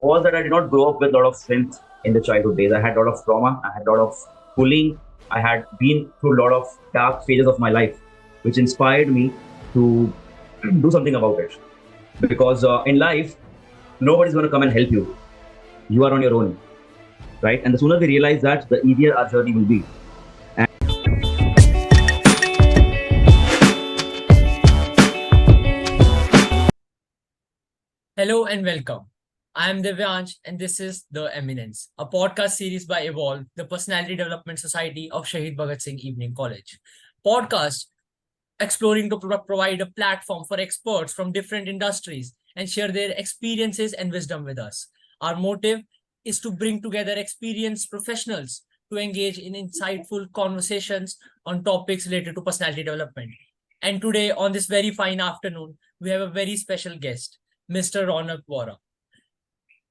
was that I did not grow up with a lot of strength in the childhood days. I had a lot of trauma, I had a lot of bullying, I had been through a lot of dark phases of my life, which inspired me to do something about it. Because in life, nobody's going to come and help you. You are on your own, right? And the sooner we realize that, the easier our journey will be. Hello and welcome. I am Divyansh, and this is The Eminence, a podcast series by Evolve, the Personality Development Society of Shahid Bhagat Singh Evening College. Podcast exploring to provide a platform for experts from different industries and share their experiences and wisdom with us. Our motive is to bring together experienced professionals to engage in insightful conversations on topics related to personality development. And today, on this very fine afternoon, we have a very special guest, Mr. Ronak Vora.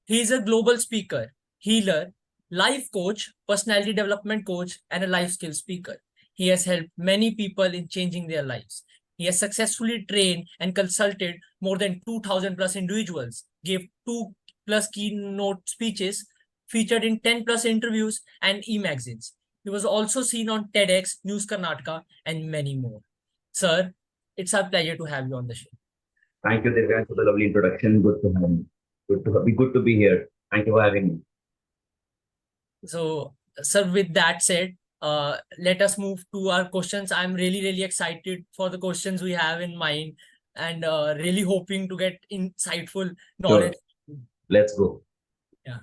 He is a global speaker, healer, life coach, personality development coach, and a life skill speaker. He has helped many people in changing their lives. He has successfully trained and consulted more than 2,000 plus individuals, gave 2 plus keynote speeches, featured in 10 plus interviews and e-magazines. He was also seen on TEDx, News Karnataka, and many more. Sir, it's our pleasure to have you on the show. Thank you, Divyan, for the lovely introduction. Good to have me. Good to be here. Thank you for having me. So, sir, with that said, let us move to our questions. I'm really excited for the questions we have in mind and really hoping to get insightful knowledge. Sure. Let's go. Yeah.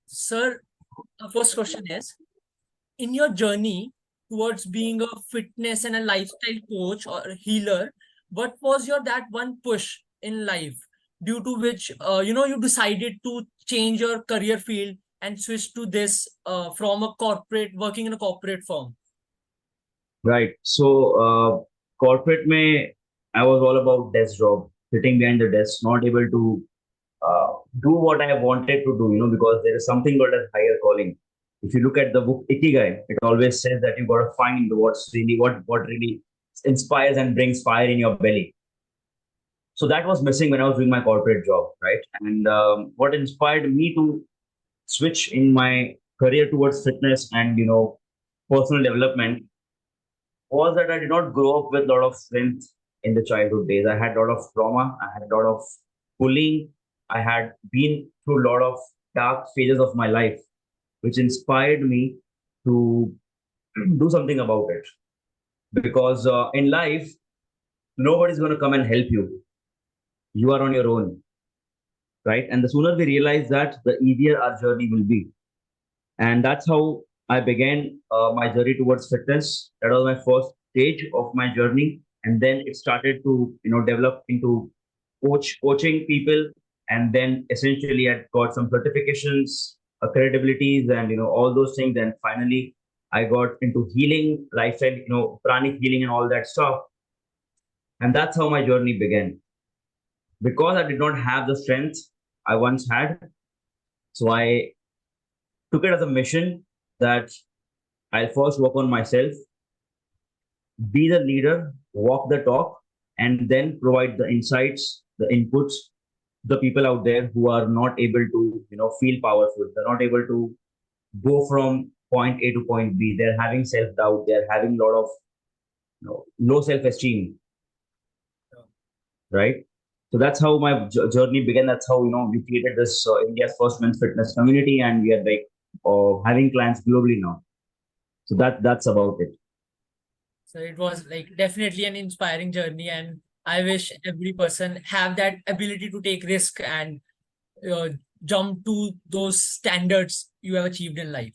Sir, our first question is, in your journey towards being a fitness and a lifestyle coach or a healer, what was your that one push in life due to which you decided to change your career field and switch to this from a corporate working in a corporate firm? Right. So, corporate mein, I was all about desk job, sitting behind the desk, not able to do what I wanted to do, because there is something called as higher calling. If you look at the book Ikigai, it always says that you got to find what really inspires and brings fire in your belly. So that was missing when I was doing my corporate job, right? And what inspired me to switch in my career towards fitness and personal development was that I did not grow up with a lot of strength in the childhood days. I had a lot of trauma. I had a lot of bullying. I had been through a lot of dark phases of my life, which inspired me to do something about it. Because in life, nobody's going to come and help you. You are on your own, right? And the sooner we realize that, the easier our journey will be. And that's how I began my journey towards fitness. That was my first stage of my journey, and then it started to develop into coaching people, and then essentially I got some certifications, credibilities, and all those things. And finally, I got into healing, lifestyle, pranic healing, and all that stuff. And that's how my journey began. Because I did not have the strength I once had, so I took it as a mission that I'll first work on myself, be the leader, walk the talk, and then provide the insights, the inputs, the people out there who are not able to, feel powerful. They're not able to go from point A to point B. They're having self doubt. They're having a lot of, low self esteem, right? So that's how my journey began. That's how we created this India's first men's fitness community, and we are like having clients globally now. So that's about it. So it was like definitely an inspiring journey, and I wish every person have that ability to take risk and uh, jump to those standards you have achieved in life.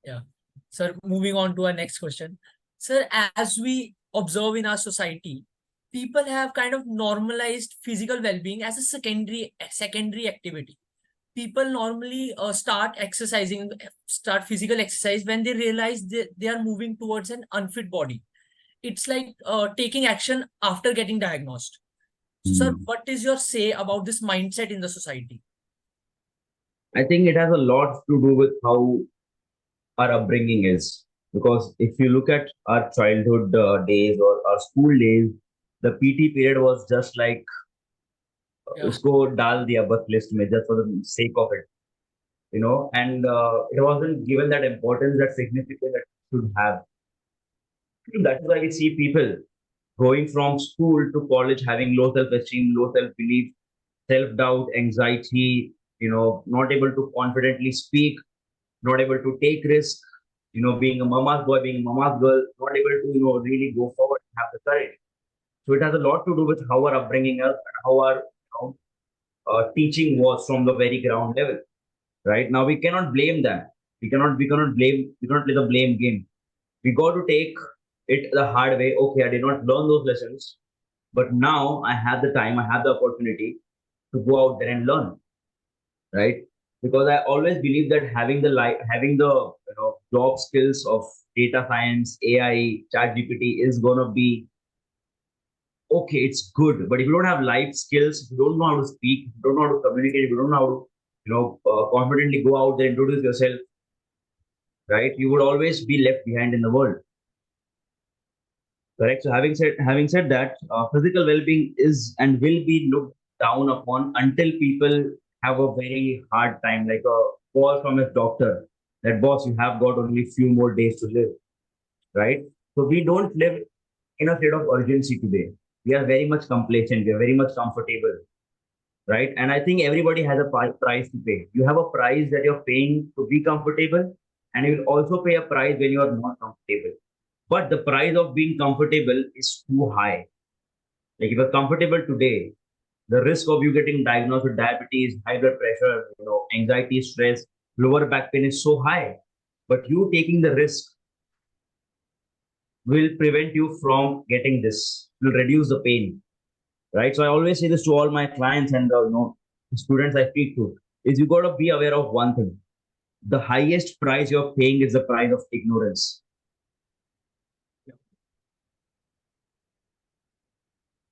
Yeah. Sir, moving on to our next question. Sir, as we observe in our society, people have kind of normalized physical well-being as a secondary activity. People normally start physical exercise when they realize they are moving towards an unfit body. It's like taking action after getting diagnosed. So, sir, Hmm. what is your say about this mindset in the society? I think it has a lot to do with how our upbringing is. Because if you look at our childhood days or our school days, the PT period was just like Yeah. उसको डाल दिया बस list में just for the sake of it, and it wasn't given that importance, that significance that it should have. That is why we see people going from school to college having low self-esteem, low self-belief, self-doubt, anxiety, not able to confidently speak, not able to take risk, being a mama's boy, being a mama's girl, not able to, really go forward and have the courage. So it has a lot to do with how our upbringing is and how our teaching was from the very ground level. Right now, we cannot blame them. We cannot play the blame game. We got to take it the hard way. Okay, I did not learn those lessons, but now I have the time, I have the opportunity to go out there and learn, right? Because I always believe that having the job skills of data science, AI, chat GPT is gonna be okay. It's good, but if you don't have life skills, if you don't know how to speak, if you don't know how to communicate, if you don't know how to confidently go out there, introduce yourself, right? You would always be left behind in the world. Correct. So having said that, physical well-being is and will be looked down upon until people have a very hard time, like a call from a doctor that boss, you have got only few more days to live, right? So we don't live in a state of urgency today. We are very much complacent. We are very much comfortable, right? And I think everybody has a price to pay. You have a price that you're paying to be comfortable, and you will also pay a price when you are not comfortable. But the price of being comfortable is too high. Like if you're comfortable today, the risk of you getting diagnosed with diabetes, high blood pressure, anxiety, stress, lower back pain is so high. But you taking the risk will prevent you from getting this, will reduce the pain, right? So I always say this to all my clients and students I speak to is you got to be aware of one thing. The highest price you're paying is the price of ignorance.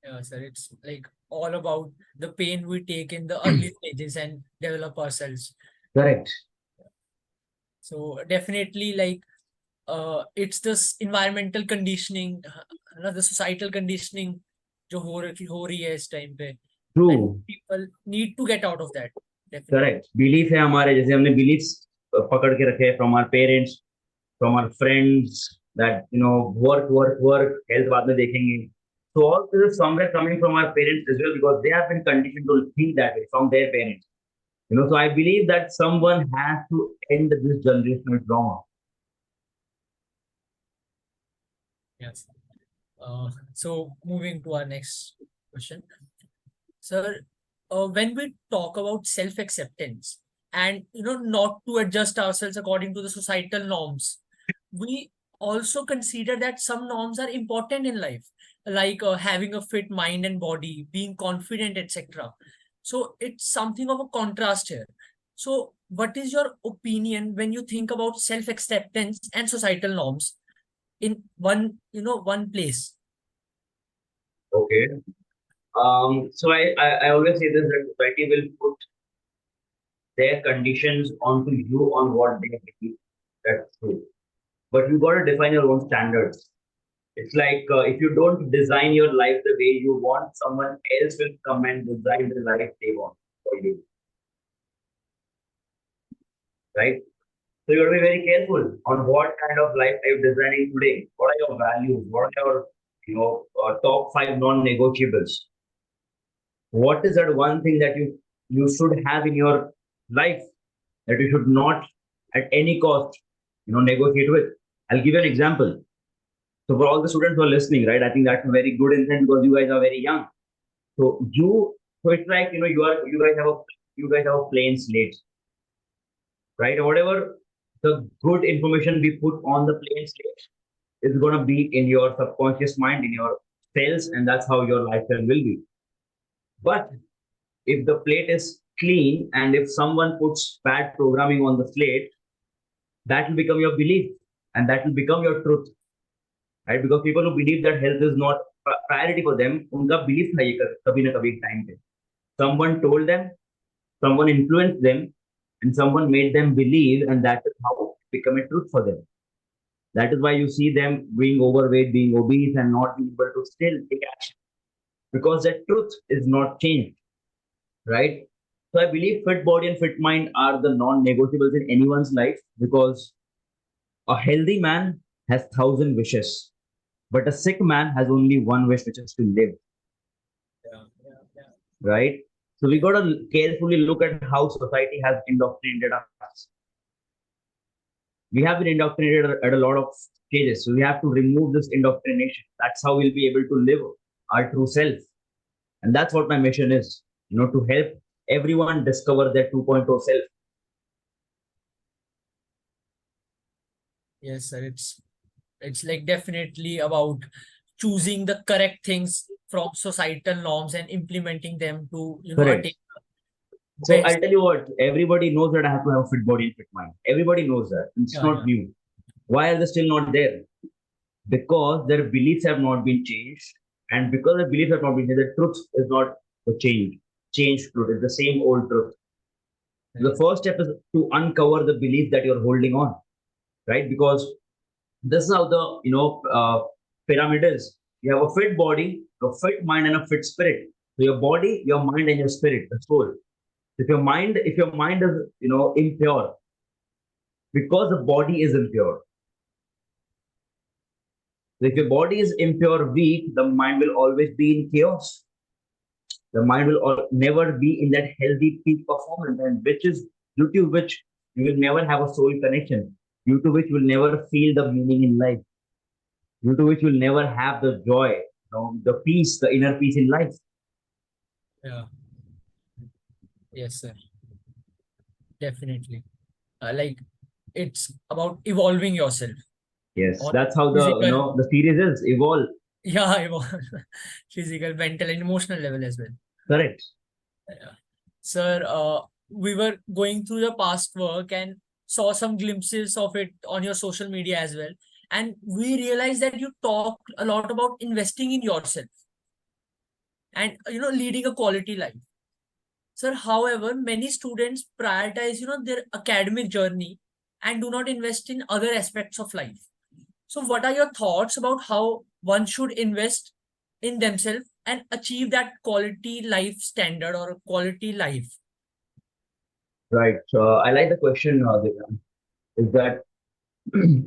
Yeah, sir. It's like all about the pain we take in the early stages and develop ourselves. Correct. So definitely, like, it's this environmental conditioning, the societal conditioning, जो हो रही है इस time पे, and True. people need to get out of that. Definitely. Correct belief है हमारे जैसे हमने बिलीफ्स पकड़ के रखे from our parents from our friends that work health बाद में देखेंगे so all this is somewhere coming from our parents as well because they have been conditioned to think that way from their parents, so I believe that someone has to end this generational trauma. Yes. So moving to our next question. Sir, when we talk about self-acceptance and not to adjust ourselves according to the societal norms, we also consider that some norms are important in life, like having a fit mind and body, being confident, etc. So it's something of a contrast here. So what is your opinion when you think about self-acceptance and societal norms in one place? Okay. So I always say this that society will put their conditions onto you on what they believe that's true, but you got to define your own standards. It's like if you don't design your life the way you want, someone else will come and design the life they want for you, right? So you got to be very careful on what kind of life are you designing today. What are your values? What are your top five non-negotiables? What is that one thing that you should have in your life that you should not at any cost negotiate with? I'll give you an example. So for all the students who are listening, right, I think that's a very good insight because you guys are very young. So it's like you guys have a plain slate, right? Whatever the good information we put on the plain slate is gonna be in your subconscious mind, in your cells, and that's how your lifestyle will be. But if the plate is clean and if someone puts bad programming on the slate, that will become your belief and that will become your truth, right? Because people who believe that health is not priority for them, उनका belief था ये कभी ना कभी time पे. Someone told them, someone influenced them, and someone made them believe, and that is how it become a truth for them. That is why you see them being overweight, being obese, and not being able to still take action because that truth is not changed. right? So I believe fit body and fit mind are the non-negotiables in anyone's life because a healthy man has thousand wishes, but a sick man has only one wish, which is to live, Yeah, yeah, yeah, right? So we yeah. got to carefully look at how society has indoctrinated us. We have been indoctrinated at a lot of stages, so we have to remove this indoctrination. That's how we'll be able to live our true self, and that's what my mission is. To help everyone discover their 2.0 self. Yes, sir. It's like definitely about choosing the correct things from societal norms and implementing them to, attain Correct. So best. I'll tell you what, everybody knows that I have to have a fit body and fit mind. Everybody knows that. It's Yeah, not yeah, new. Why are they still not there? Because their beliefs have not been changed. And because the beliefs have not been changed, the truth is not the changed truth. It's the same old truth. The right. first step is to uncover the belief that you're holding on, right? Because this is how the pyramid is. You have a fit body, a fit mind, and a fit spirit. So your body, your mind, and your spirit, the soul. If your mind is impure, because the body is impure. So if your body is impure, weak, the mind will always be in chaos. The mind will never be in that healthy peak performance, and which is due to which you will never have a soul connection, due to which you will never feel the meaning in life, due to which you will never have the joy, the peace, the inner peace in life. Yeah. Yes, sir. Definitely. Like it's about evolving yourself Yes, on that's how the physical, the series is evolve. yeah, evolve, physical, mental, and emotional level as well. Correct. Yeah. Sir, we were going through the past work and saw some glimpses of it on your social media as well. And we realized that you talk a lot about investing in yourself and leading a quality life. Sir, however, many students prioritize their academic journey and do not invest in other aspects of life. So, what are your thoughts about how one should invest in themselves and achieve that quality life standard or a quality life? Right. So I like the question. Divyan, is that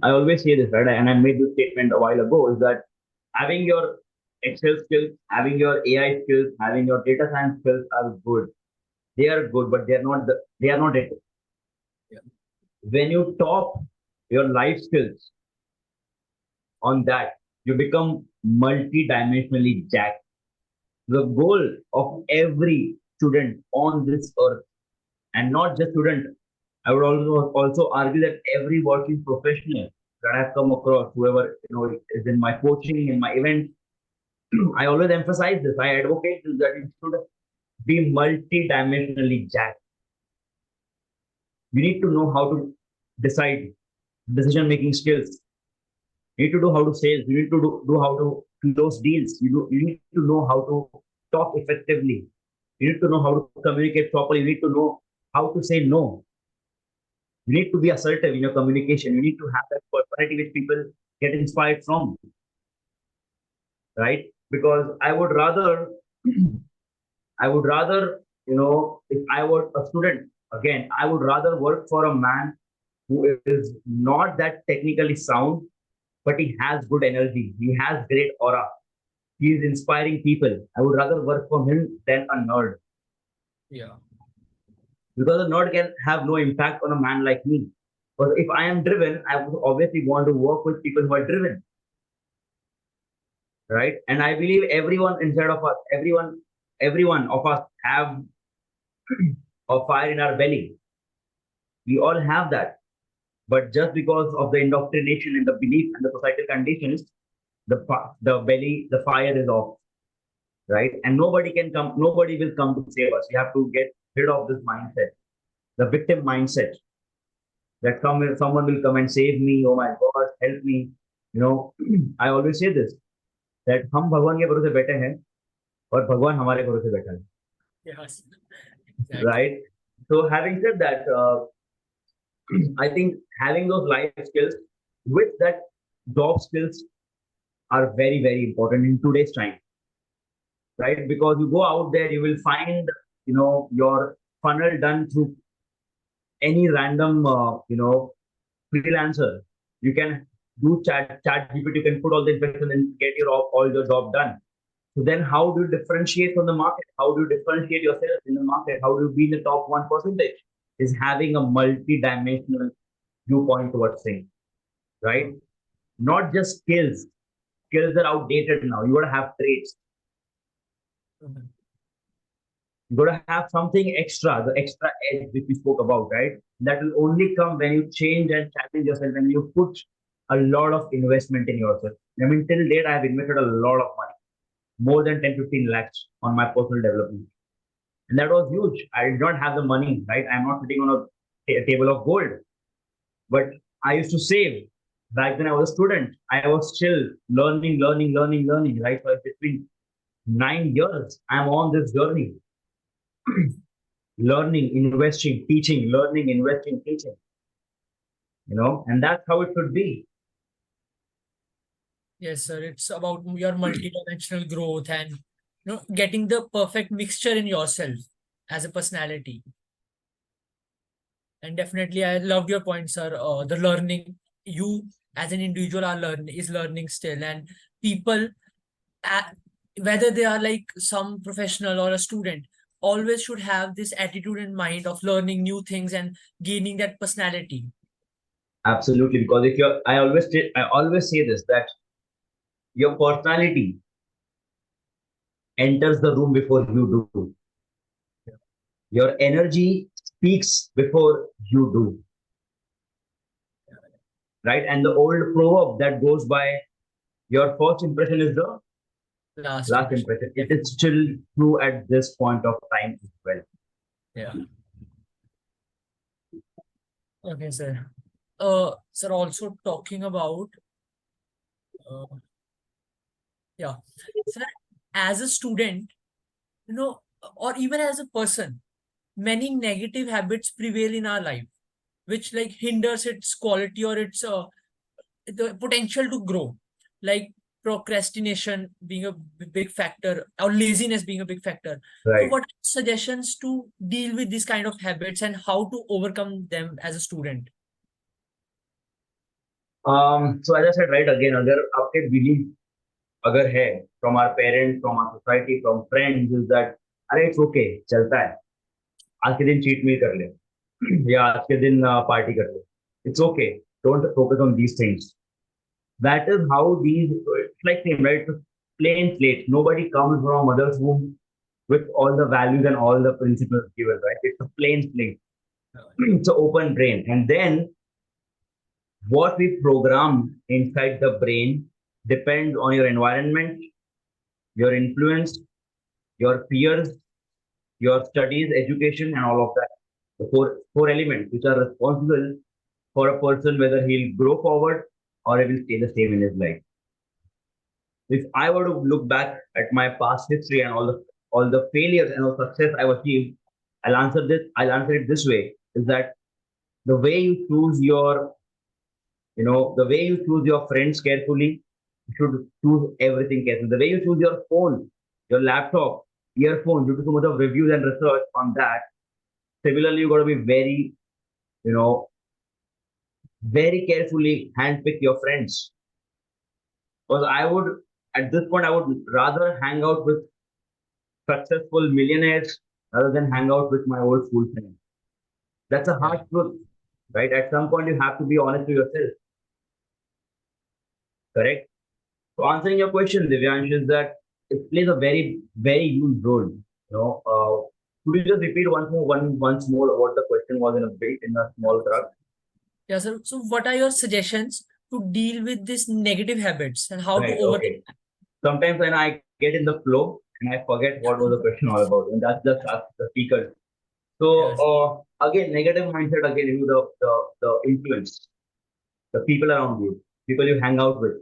I always say this, right? And I made this statement a while ago, is that having your Excel skills, having your AI skills, having your data science skills are good. They are good, but they are not it. Yeah. When you top your life skills on that, you become multi-dimensionally jacked. The goal of every student on this earth, and not just student, I would also argue that every working professional that I've come across, whoever is in my coaching, in my event, I always emphasize this. I advocate this, that it should be multi-dimensionally jacked. You need to know how to decide, decision-making skills. You need to do how to sales. You need to do how to close deals. You need to know how to talk effectively. You need to know how to communicate properly. You need to know how to say no. You need to be assertive in your communication. You need to have that personality which people get inspired from, right? Because if I were a student, again, I would rather work for a man who is not that technically sound, but he has good energy. He has great aura. He is inspiring people. I would rather work for him than a nerd, Yeah. because a nerd can have no impact on a man like me. But if I am driven, I would obviously want to work with people who are driven, right? And I believe everyone inside of us, everyone of us have a fire in our belly. We all have that. But just because of the indoctrination and the belief and the societal conditions, the fire is off, right? And nobody will come to save us. We have to get rid of this mindset, the victim mindset, that someone will come and save me. Oh my God, help me. I always say this, that हम भगवान के भरोसे बैठे हैं और भगवान हमारे भरोसे बैठा है, Yes. Exactly. right? So having said that, I think having those life skills with that job skills are very, very important in today's time, right? Because you go out there, you will find your funnel done through any random, freelancer. You can do chat GPT, you can put all the information and get all your job done. So then how do you differentiate from the market? How do you differentiate yourself in the market? How do you be in the top 1%? Is having a multi-dimensional viewpoint towards things, right? Not just skills. Skills are outdated now. You gotta have traits. Mhm. You gotta have something extra, the extra edge which we spoke about, right? That will only come when you change and challenge yourself, when you put a lot of investment in yourself. I mean, till date, I have invested a lot of money, more than 10, 15 lakhs on my personal development. And that was huge. I did not have the money, right? I'm not sitting on a table of gold, but I used to save. Back then, I was a student. I was still learning, right? So it's been 9 years. I'm on this journey, learning, investing, teaching, learning, investing, teaching, and that's how it should be. Yes, sir. It's about your multidimensional growth and getting the perfect mixture in yourself as a personality. And definitely, I loved your point, sir. The learning you as an individual are learning still, and people, uh, whether they are like some professional or a student, always should have this attitude in mind of learning new things and gaining that personality. Absolutely. Because if you're, I always say this, that your personality enters the room before you do. Your energy speaks before you do, right? And the old proverb that goes by, your first impression is the Last last impression. impression. It is Definitely. still true at this point of time as well. Yeah. Okay, sir. Sir, also talking about, uh, yeah, sir, as a student, or even as a person, many negative habits prevail in our life, which like hinders its quality or its the potential to grow, like procrastination being a big factor or laziness being a big factor. So, Right. what suggestions to deal with these kind of habits and how to overcome them as a student? So as I said, right, again, अगर आपके belief अगर है from our parents, from our society, from friends, is that अरे it's okay, चलता है, आज के दिन cheat meal कर ले, या आज के दिन party कर ले, it's okay, don't focus on these things. That is how these, it's like same, right? It's plain slate. Nobody comes from mother's womb with all the values and all the principles given, right? It's a plain slate. It's an open brain. And then what we program inside the brain depends on your environment, your influence, your peers, your studies, education, and all of that. The four elements which are responsible for a person whether he'll grow forward or he will stay the same in his life. If I were to look back at my past history and all the failures and all success I've achieved, I'll answer it this way: is that the way you choose your the way you choose your friends carefully, you should choose everything carefully. The way you choose your phone, your laptop, earphones, you do so much of reviews and research on that. Similarly, you got to be very, you know, very carefully handpick your friends. Because at this point, I would rather hang out with successful millionaires rather than hang out with my old school friends. That's a Yeah. hard truth, right? At some point, you have to be honest to yourself, correct? So answering your question, Divyansh, is that it plays a very, very huge role. Could you just repeat once more what the question was in a small truck? Yeah, sir. So, what are your suggestions to deal with these negative habits and how to Right. overcome? Okay. Sometimes when I get in the flow and I forget what was the question all about, and that's just ask the speaker. So Yes. again, negative mindset again, the influence, the people around you, people you hang out with,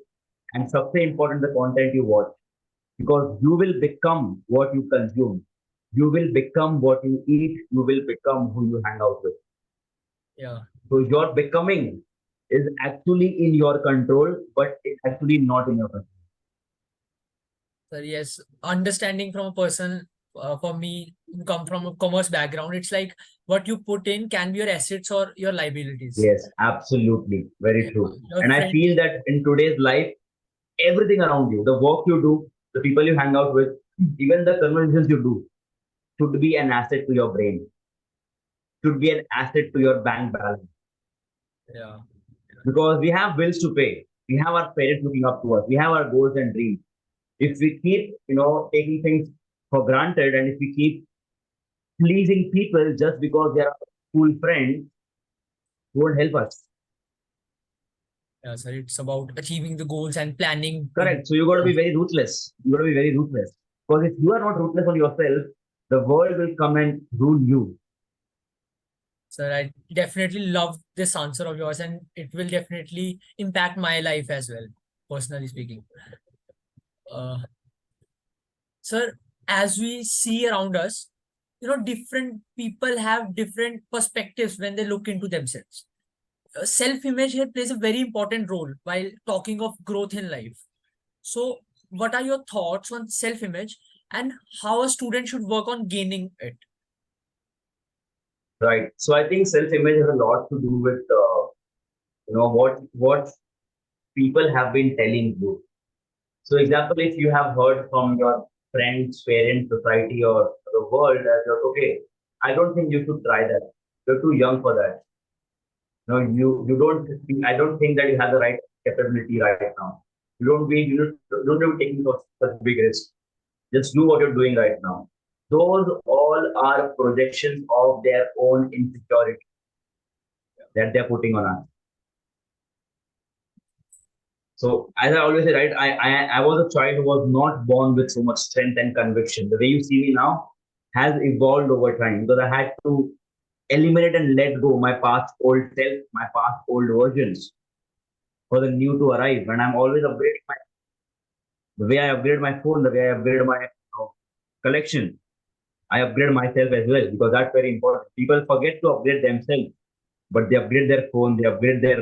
and सबसे important the content you watch, because you will become what you consume. You will become what you eat. You will become who you hang out with. Yeah. So your becoming is actually in your control, but it's actually not in your control. So yes, understanding from a person for me, who come from a commerce background, it's like what you put in can be your assets or your liabilities. Yes, absolutely. Very Yeah, true. your And I friend. feel that in today's life, everything around you, the work you do, the people you hang out with, even the conversations you do, should be an asset to your brain, should be an asset to your bank balance. Yeah. Because we have bills to pay. We have our parents looking up to us. We have our goals and dreams. If we keep, taking things for granted, and if we keep pleasing people just because they are cool friends, it won't help us. Yeah, sir. It's about achieving the goals and planning to. Correct. So you got to be very ruthless. You got to be very ruthless. Because if you are not ruthless on yourself, the world will come and rule you. Sir, I definitely love this answer of yours, and it will definitely impact my life as well, personally speaking. Uh, Sir, as we see around us, different people have different perspectives when they look into themselves. Self-image here plays a very important role while talking of growth in life. So, what are your thoughts on self-image and how a student should work on gaining it? Right. So I think self-image has a lot to do with what people have been telling you. So example, if you have heard from your friends, parents, society, or the world that you're okay, I don't think you should try that. You're too young for that. No, you don't. I don't think that you have the right capability right now. You don't be taking such big risk. Just do what you're doing right now. Those all are projections of their own insecurity that they're putting on us. So as I always say, right, I was a child who was not born with so much strength and conviction. The way you see me now has evolved over time because I had to eliminate and let go my past old self, my past old versions for the new to arrive. And I'm always upgrading the way I upgrade my phone, the way I upgrade my collection. I upgrade myself as well because that's very important. People forget to upgrade themselves, but they upgrade their phone, they upgrade their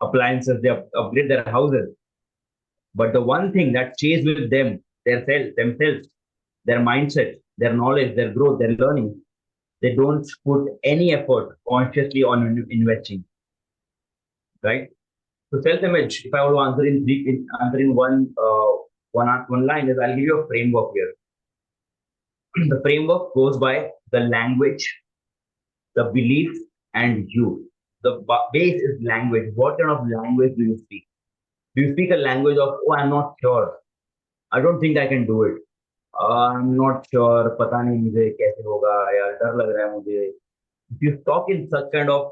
appliances, they upgrade their houses. But the one thing that stays with them, themselves, their mindset, their knowledge, their growth, their learning, they don't put any effort consciously on investing, right? So self-image, if I were to answer in one line, is I'll give you a framework here. The framework goes by the language, the belief, and you. The base is language. What kind of language do you speak? Do you speak a language of, oh, I'm not sure. I don't think I can do it. I'm not sure. पता नहीं मुझे कैसे होगा या डर लग रहा है मुझे. If you talk in such kind of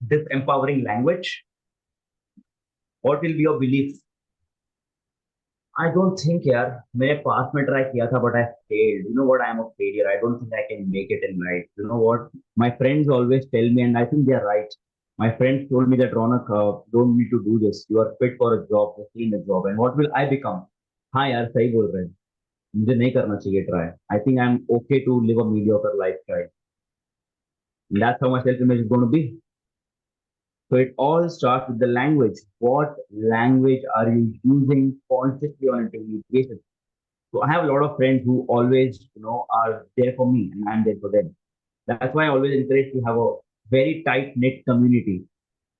disempowering language, what will be your belief? I don't think यार मैंने पास में ट्राई किया था but I failed. You know what? I'm a failure. I don't think I can make it in life. You know what? My friends always tell me, and I think they're right. My friends told me that Ronak, don't need to do this. You are fit for a job. Just stay in the job. And what will I become? हाँ यार सही बोल रहे हैं. मुझे नहीं करना चाहिए try. I think I'm okay to live a mediocre lifestyle. And that's how my self-image is going to be. So it all starts with the language. What language are you using consciously on a daily basis? So I have a lot of friends who always, are there for me and I'm there for them. That's why I always encourage to have a very tight knit community.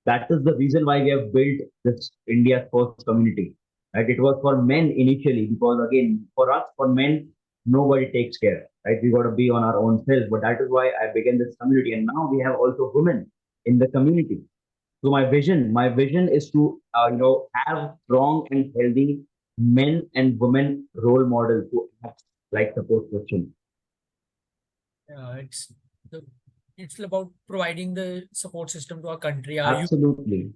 That is the reason why we have built this India's first community. Right? It was for men initially because again, for us, for men, nobody takes care. Right? We got to be on our own self. But that is why I began this community, and now we have also women in the community. So my vision is to have strong and healthy men and women role models who act like support system. It's the it's about providing the support system to our country, our youth. Absolutely.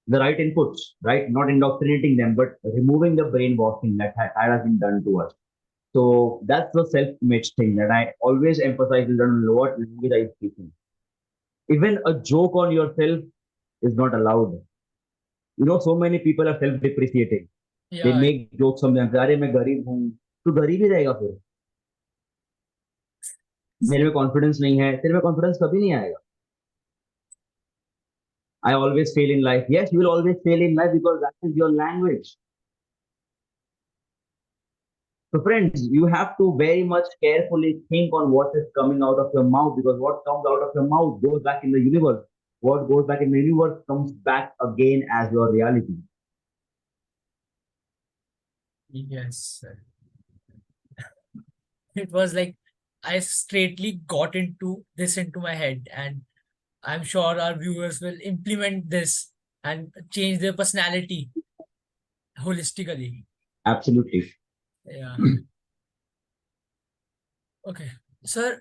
The right inputs, right? Not indoctrinating them, but removing the brainwashing that has been done to us. So that's the self-image thing that I always emphasize is on what language I speaking. Even a joke on yourself is not allowed. So many people are self-depreciating. They Yeah, make jokes sometimes. अरे मैं गरीब हूँ. तू गरीब ही रहेगा फिर. मेरे में कॉन्फिडेंस नहीं है. तेरे में कॉन्फिडेंस कभी नहीं आएगा. I always fail in life. Yes, you will always fail in life because that is your language. So, friends, you have to very much carefully think on what is coming out of your mouth, because what comes out of your mouth goes back in the universe. What goes back in the universe comes back again as your reality. Yes, sir. It was like I straightly got into my head, and I'm sure our viewers will implement this and change their personality holistically. Absolutely. Yeah. Okay. Sir,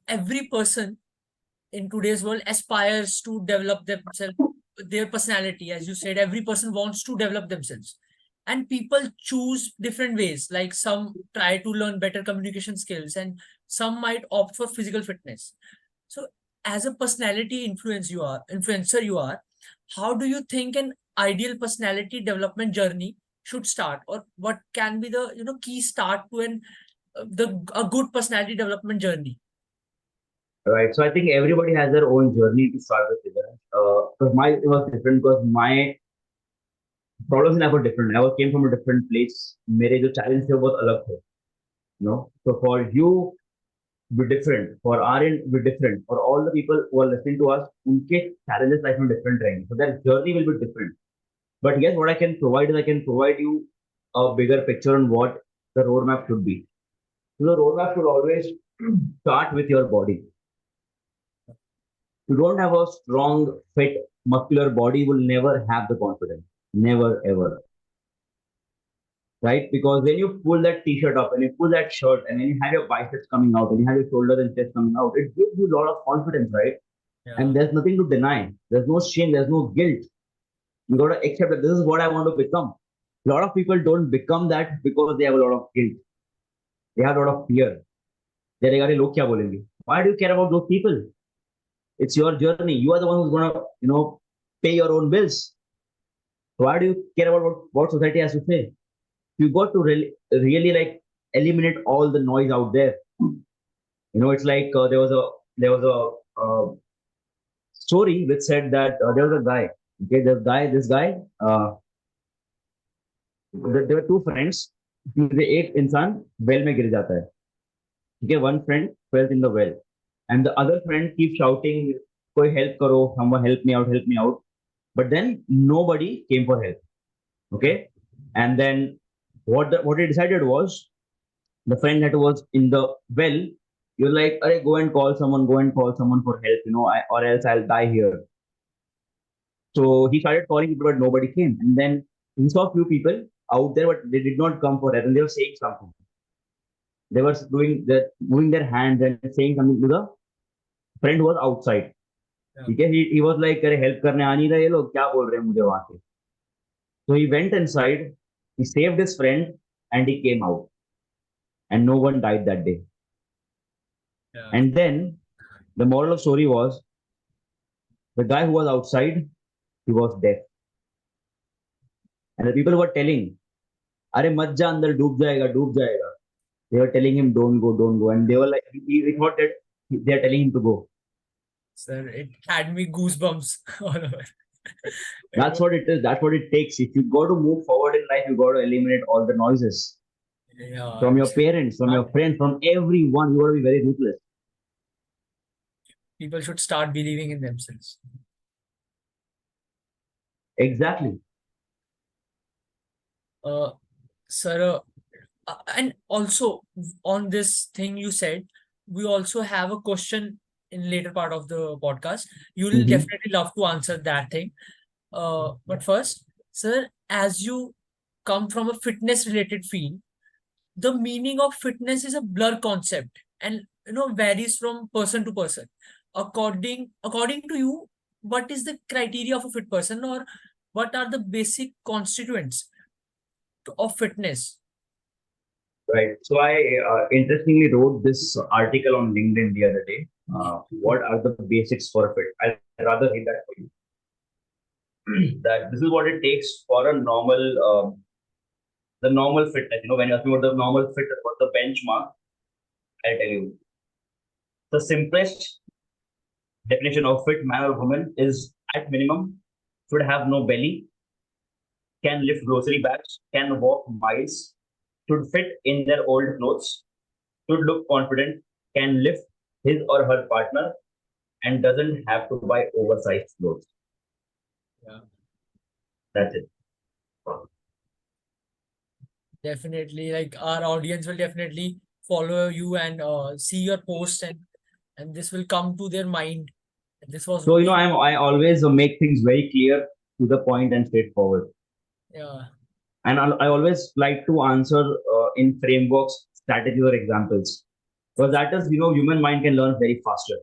every person in today's world aspires to develop themselves, their personality. As you said, every person wants to develop themselves. And people choose different ways. Like some try to learn better communication skills, and some might opt for physical fitness. So, as a personality influencer you are, how do you think an ideal personality development journey should start, or what can be the key start to an the a good personality development journey? Right. So I think everybody has their own journey to start with. Because my it was different, because my problems in life were different. I was came from a different place. मेरे जो challenge थे वो बहुत अलग थे. So for you be different, for Aryan be different, for all the people who are listening to us, उनके challenges life में different रहेंगे. So their journey will be different. But yes, what I can provide is I can provide you a bigger picture on what the roadmap should be. So the roadmap should always start with your body. You don't have a strong, fit, muscular body, will never have the confidence. Never, ever. Right? Because when you pull that t-shirt up and you pull that shirt and then you have your biceps coming out and you have your shoulders and chest coming out, it gives you a lot of confidence, right? Yeah. And there's nothing to deny. There's no shame. There's no guilt. You got to accept that this is what I want to become. A lot of people don't become that because they have a lot of guilt. They have a lot of fear. They're like, "Arey, log kya bolenge?" Why do you care about those people? It's your journey. You are the one who's gonna, pay your own bills. Why do you care about what society has to say? You got to really like eliminate all the noise out there. It's like there was a story which said that there was a guy. Okay, this guy. There were two friends. एक इंसान well में गिर जाता है. Okay, one friend fell in the well, and the other friend keeps shouting, "कोई help करो, someone help me out." But then nobody came for help. Yeah. Okay, and then what he decided was, the friend that was in the well, you're like, go and call someone, go and call someone for help, or else I'll die here. So he started calling people, but nobody came. And then he saw a few people out there, but they did not come for help, and they were saying something. They were moving their hands and saying something to the friend who was outside. Yeah. Okay, he was like, अरे help करने आ नहीं रहे ये लोग, क्या बोल रहे हैं मुझे वहां से. So he went inside, he saved his friend, and he came out, and no one died that day. Yeah. And then the moral of story was, the guy who was outside, he was deaf. And the people were telling, "Arey mat ja andar, डूब जाएगा, डूब जाएगा." They were telling him, don't go. And they were like, he thought that they are telling him to go. Sir, it had me goosebumps all over. It That's was, what it is. That's what it takes. If you got to move forward in life, you got to eliminate all the noises yeah, from your parents, from your friends, from everyone. You got to be very ruthless. people should start believing in themselves. Exactly. Uh, Sir, and also on this thing you said, we also have a question in later part of the podcast. You'll Mm-hmm. definitely love to answer that thing. But first, sir, as you come from a fitness related field, the meaning of fitness is a blur concept, and varies from person to person. According to you, what is the criteria of a fit person, or what are the basic constituents of fitness? Right. So I interestingly wrote this article on LinkedIn the other day. What are the basics for fit? I'd rather read that for you. That this is what it takes for a the normal fitness. When you're asking about the normal fitness, what the benchmark, I'll tell you. The simplest definition of fit man or woman is, at minimum, should have no belly, can lift grocery bags, can walk miles, should fit in their old clothes, should look confident, can lift his or her partner, and doesn't have to buy oversized clothes. Yeah. That's it. Definitely, like our audience will definitely follow you and see your post, and this will come to their mind. This was So, being, I always make things very clear, to the point, and straightforward. yeah, And I always like to answer in frameworks, strategies, or examples. Because that is, human mind can learn very faster.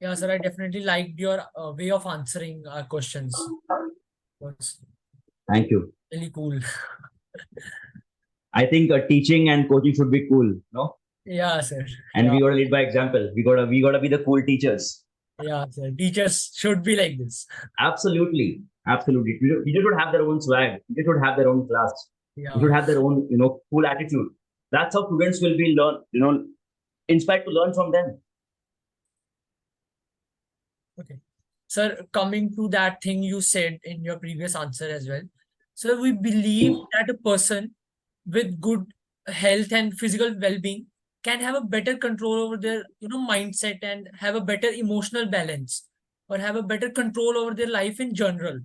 yeah, sir. I definitely liked your way of answering our questions. It was Thank you. really cool. I think teaching and coaching should be cool, no? Yeah, sir. And Yeah, we gotta lead by example. We gotta be the cool teachers. yeah, sir. Teachers should be like this. Absolutely, absolutely. Teachers should have their own swag. Teachers should have their own class. They Yeah. should have their own, cool attitude. That's how students will be inspired to learn from them. Okay. Sir, coming to that thing you said in your previous answer as well. So we believe that a person with good health and physical well-being can have a better control over their, mindset and have a better emotional balance or have a better control over their life in general.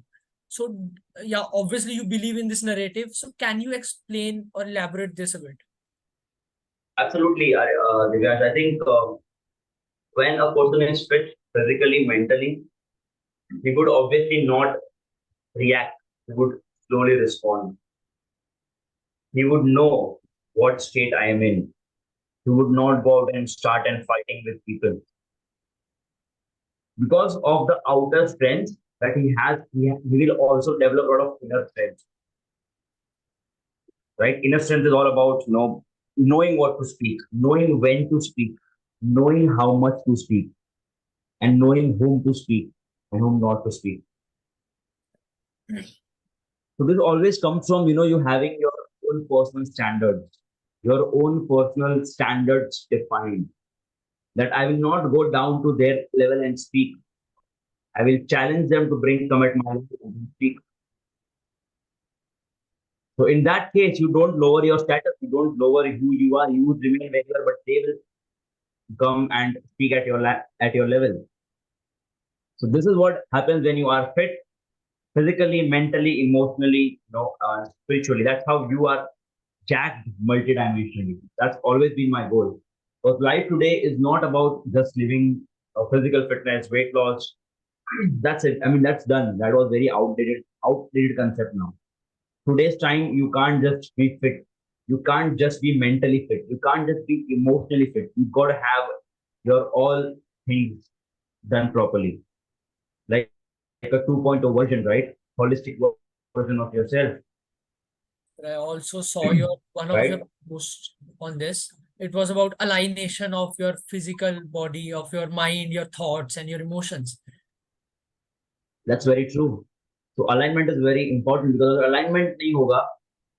So yeah, obviously you believe in this narrative. So can you explain or elaborate this a bit? Absolutely, Divyash. I think when a person is fit physically, mentally, he would obviously not react. He would slowly respond. He would know what state I am in. He would not go out and start and fighting with people because of the outer strength that he has. He will also develop a lot of inner strength. Right? Inner strength is all about knowing what to speak, knowing when to speak, knowing how much to speak, and knowing whom to speak and whom not to speak. So this always comes from you having your own personal standards, your own personal standards defined. That I will not go down to their level and speak. I will challenge them to bring come at my level and speak. So in that case, you don't lower your status, you don't lower who you are, you would remain where you are, but they will come and speak at at your level. So this is what happens when you are fit physically, mentally, emotionally, spiritually. That's how you are jacked multidimensionally. That's always been my goal. Because life today is not about just living physical fitness, weight loss. That's it. I mean, that's done. That was very outdated concept now. Today's time, you can't just be fit. You can't just be mentally fit. You can't just be emotionally fit. You've got to have your all things done properly. Like a 2.0 version, right? Holistic version of yourself, I also saw your one of your right? posts on this. It was about alignation of your physical body, of your mind, your thoughts, and your emotions. That's very true. So alignment is very important because अगर alignment नहीं होगा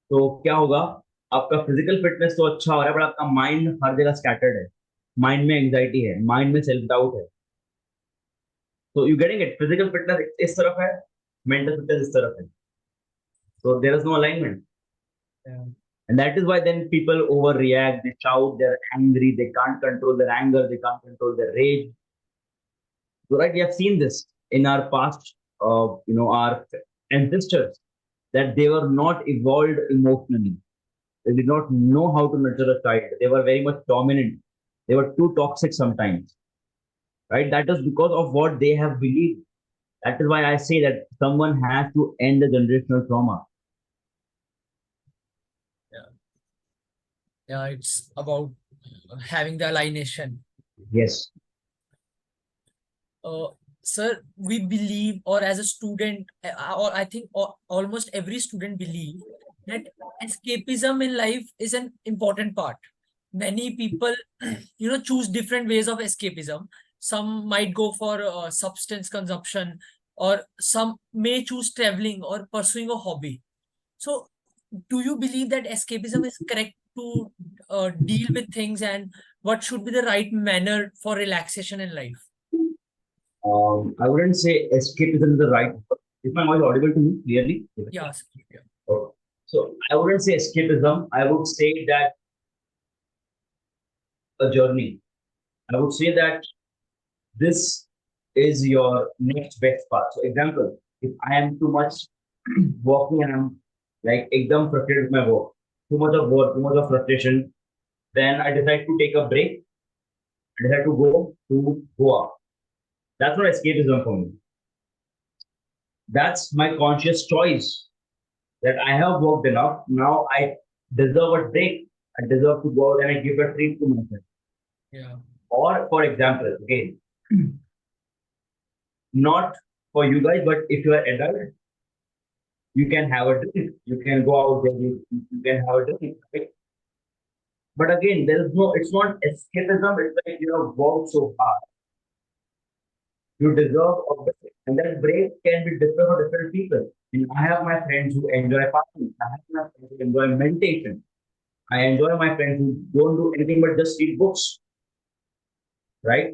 तो क्या होगा? आपका physical fitness तो अच्छा हो रहा है, but आपका mind हर जगह scattered है. Mind में anxiety है, mind में self doubt है. So you getting it? Physical fitness इस तरफ है, mental fitness इस तरफ है. So there is no alignment. Yeah. And that is why then people overreact, they shout, they're angry, they can't control their anger, they can't control their rage. So, right, we have seen this in our past, our ancestors, that they were not evolved emotionally. They did not know how to nurture a child. They were very much dominant. They were too toxic sometimes, right? That is because of what they have believed. That is why I say that someone has to end the generational trauma. Yeah. Yeah, it's about having the alignation. Yes, Uh, Sir, we believe, or as a student, or I think almost every student believe that escapism in life is an important part. Many people, choose different ways of escapism. Some might go for substance consumption, or some may choose traveling or pursuing a hobby. So, do you believe that escapism is correct to deal with things, and what should be the right manner for relaxation in life? I wouldn't say escapism is the right word. Is my voice audible to you clearly? Yes. Yeah. Okay. So I wouldn't say escapism. I would say that a journey. I would say that this is your next best path. So example, if I am too much working and I'm like ekdam frustrated with my work, too much of work, too much of frustration, then I decide to take a break. I decide to go to Goa. That's not escapism for me. That's my conscious choice that I have worked enough. Now I deserve a break. I deserve to go out and I give a treat to myself. Yeah. Or, for example, again, not for you guys, but if you are adult, you can have a drink. You can go out there, you can have a drink. Right? But again, there is no, it's not escapism. It's like you have worked so hard. You deserve a break. And that break can be different for different people. And I have my friends who enjoy partying. I have my friends who enjoy meditation. I enjoy my friends who don't do anything but just read books, right?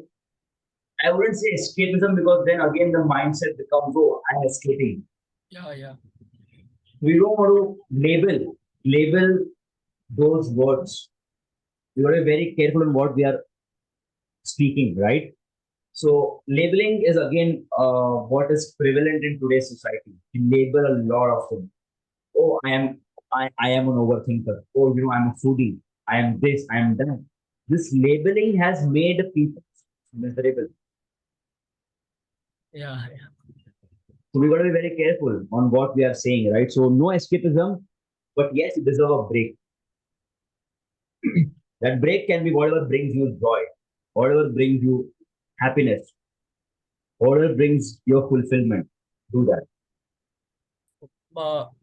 I wouldn't say escapism because then again the mindset becomes, oh, I'm escaping. Yeah, yeah. We don't want to label those words. We got to be very careful in what we are speaking, right? So labeling is again what is prevalent in today's society. We label a lot of things. Oh, I am an overthinker. Oh, I'm a foodie. I am this, I am that. This labeling has made people miserable. Yeah, yeah. So we got to be very careful on what we are saying, right? So no escapism, but yes, you deserve a break. That break can be whatever brings you joy, whatever brings you happiness, whatever brings your fulfillment. Do that.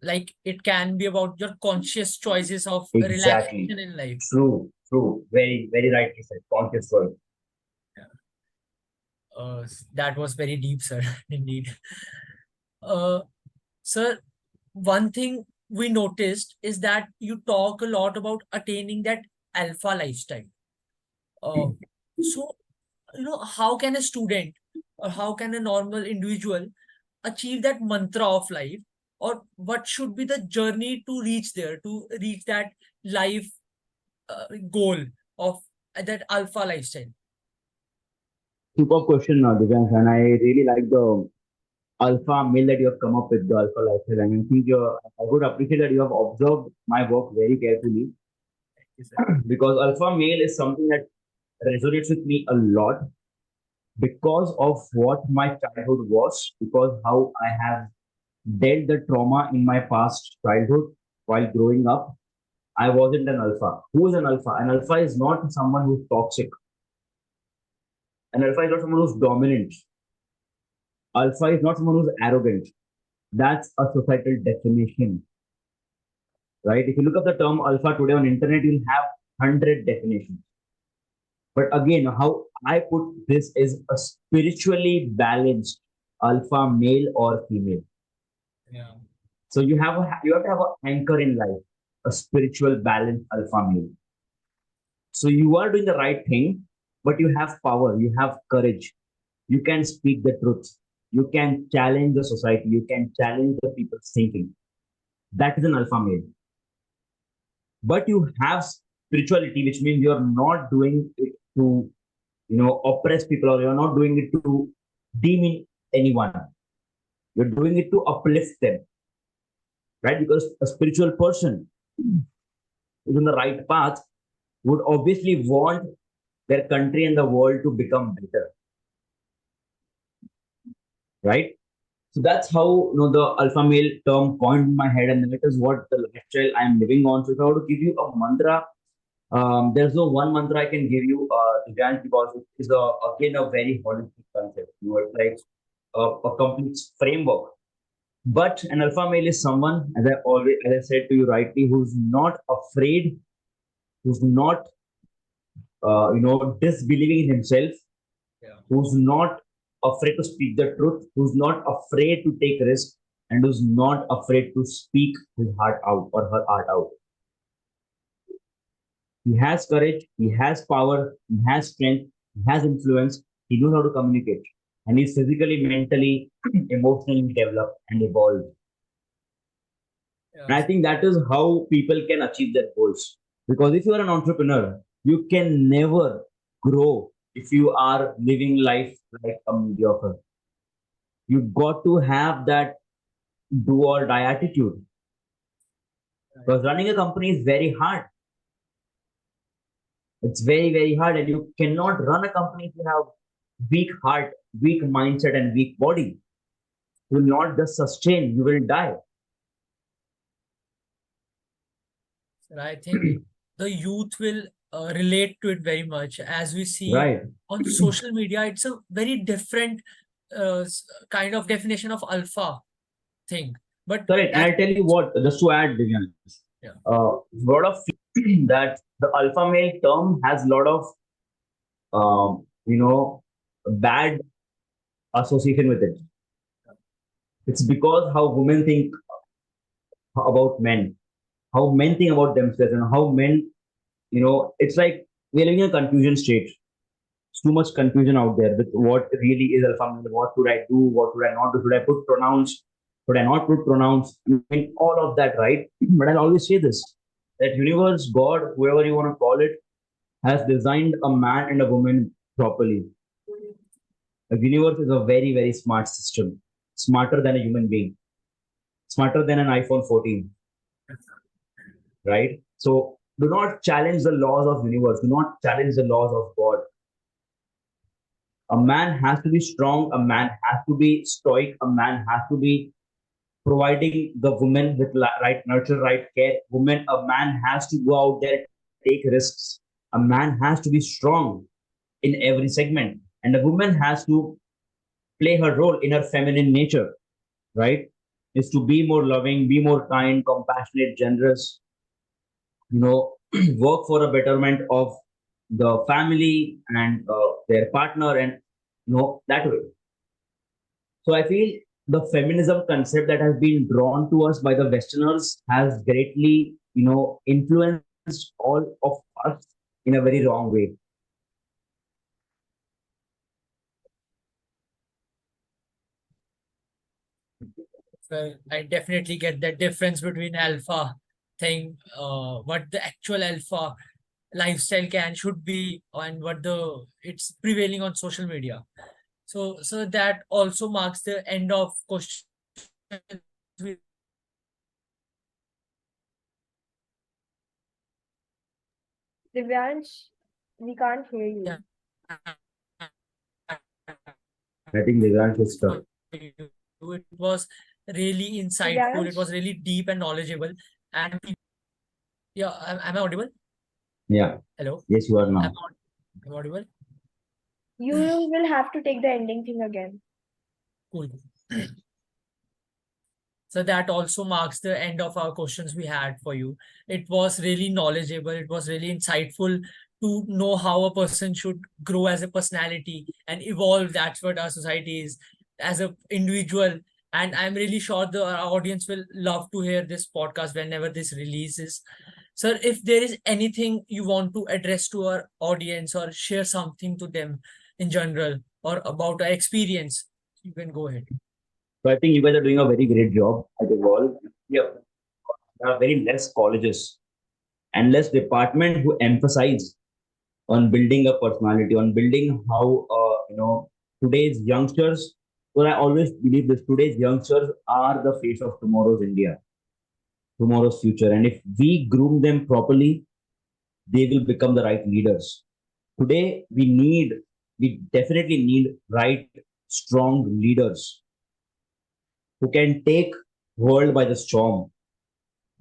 Like it can be about your conscious choices of Exactly. relaxation in life. True, true. Very, very rightly said. Conscious choice. That was very deep, sir. Indeed. Uh, Sir, one thing we noticed is that you talk a lot about attaining that alpha lifestyle. Uh, so, how can a student or how can a normal individual achieve that mantra of life? Or what should be the journey to reach there, to reach that life goal of that alpha lifestyle? Superb question, Divyansh, and I really like the alpha male that you have come up with, the alpha lifestyle. And I think I would appreciate that you have observed my work very carefully Yes, sir. because alpha male is something that resonates with me a lot because of what my childhood was, because how I have dealt the trauma in my past childhood while growing up. I wasn't an alpha. Who is an alpha? An alpha is not someone who's toxic. An alpha is not someone who's dominant. Alpha is not someone who's arrogant. That's a societal definition, right? If you look up the term alpha today on internet, you'll have 100 definitions. But again, how I put this is a spiritually balanced alpha male or female. Yeah. So you have to have an anchor in life, a spiritual balanced alpha male. So you are doing the right thing, but you have power, you have courage, you can speak the truth, you can challenge the society, you can challenge the people's thinking. That is an alpha male. But you have spirituality, which means you're not doing it to oppress people, or you're not doing it to demean anyone. You're doing it to uplift them, right? Because a spiritual person who's on the right path would obviously want their country and the world to become better, right? So that's how the alpha male term coined in my head, and that is what the lifestyle I'm living on. So if I were to give you a mantra, there's no one mantra I can give you, Divyansh, because it is again a very holistic concept. It's like a complete framework. But an alpha male is someone, as I said to you rightly, who's not afraid, who's not disbelieving in himself, Yeah. who's not afraid to speak the truth, who's not afraid to take risks, and who's not afraid to speak his heart out or her heart out. He has courage, he has power, he has strength, he has influence, he knows how to communicate, and he's physically, mentally, emotionally developed and evolved. And I think that is how people can achieve their goals. Because if you are an entrepreneur, you can never grow if you are living life like a mediocre. You got to have that do or die attitude. Because running a company is very hard. It's very, very hard, and you cannot run a company if you have weak heart, weak mindset, and weak body. You will not just sustain, you will die. So I think the youth will relate to it very much. As we see Right. on social media, it's a very different kind of definition of alpha thing. But Correct. And as I'll tell you what, just to add, Divyan, yeah, lot of that the alpha male term has a lot of bad association with it. It's because how women think about men, how men think about themselves, and how men, it's like we're living in a confusion state. It's too much confusion out there with what really is alpha male, what should I do, what should I not do, should I put pronouns, should I not put pronouns, I mean, all of that, right? But I'll always say this, that universe, God, whoever you want to call it, has designed a man and a woman properly. The universe is a very, very smart system, smarter than a human being, smarter than an iPhone 14, right? So do not challenge the laws of universe. Do not challenge the laws of God. A man has to be strong. A man has to be stoic. A man has to be providing the woman with right nurture, right care. A man has to go out there, take risks. A man has to be strong in every segment, and a woman has to play her role in her feminine nature, right? Is to be more loving, be more kind, compassionate, generous, work for a betterment of the family and their partner, and that way. So I feel the feminism concept that has been drawn to us by the Westerners has greatly, influenced all of us in a very wrong way. well, I definitely get that difference between alpha thing, what the actual alpha lifestyle can should be, and what the it's prevailing on social media. So that also marks the end of questions we Divyansh, we can't hear have you. I think the Devansh is stuck. for you. It was really insightful. It Divyansh, was really deep and knowledgeable. And yeah, am I audible? Yeah. Hello, Yes, you are am now. I audible? you will have to take the ending thing again. Cool. So that also marks the end of our questions we had for you. It was really knowledgeable. It was really insightful to know how a person should grow as a personality and evolve. That's what our society is as a individual. And I'm really sure our audience will love to hear this podcast whenever this releases. Sir, if there is anything you want to address to our audience or share something to them in general or about our experience, you can go ahead. So I think you guys are doing a very great job at Evolve. Yeah. There are very less colleges and less department who emphasize on building a personality, on building how today's youngsters. Well, I always believe this: today's youngsters are the face of tomorrow's India, tomorrow's future, and if we groom them properly, they will become the right leaders. Today, we definitely need right, strong leaders who can take world by the storm,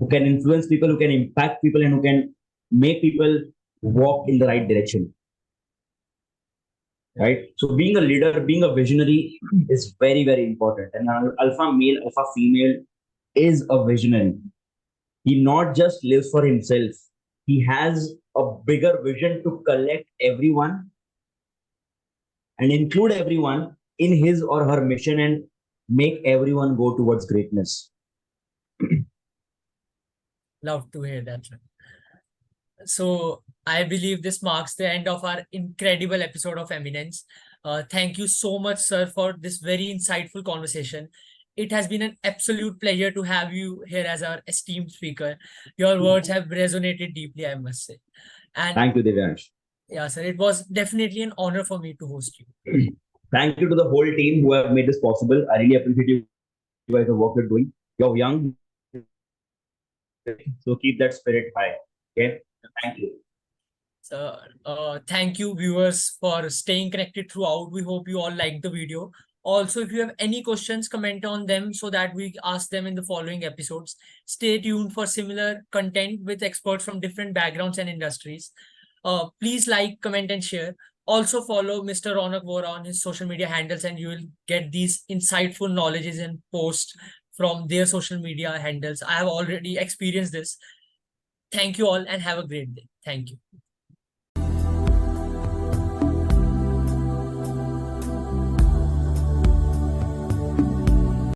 who can influence people, who can impact people, and who can make people walk in the right direction. Right. So being a leader, being a visionary is very, very important. And an alpha male, alpha female is a visionary. He not just lives for himself. He has a bigger vision to collect everyone and include everyone in his or her mission and make everyone go towards greatness. Love to hear that, sir. So I believe this marks the end of our incredible episode of Eminence. Thank you so much, sir, for this very insightful conversation. It has been an absolute pleasure to have you here as our esteemed speaker. Your words have resonated deeply, I must say. And Thank you, Divyansh. yeah, sir, it was definitely an honor for me to host you. Thank you to the whole team who have made this possible. I really appreciate you guys the work you're doing. You're young, so keep that spirit high. Okay. Thank you. So, thank you, viewers, for staying connected throughout. We hope you all liked the video. Also, if you have any questions, comment on them so that we ask them in the following episodes. Stay tuned for similar content with experts from different backgrounds and industries. Please like, comment, and share. Also, follow Mr. Ronak Vora on his social media handles, and you will get these insightful knowledges and posts from their social media handles. I have already experienced this. Thank you all and have a great day. Thank you.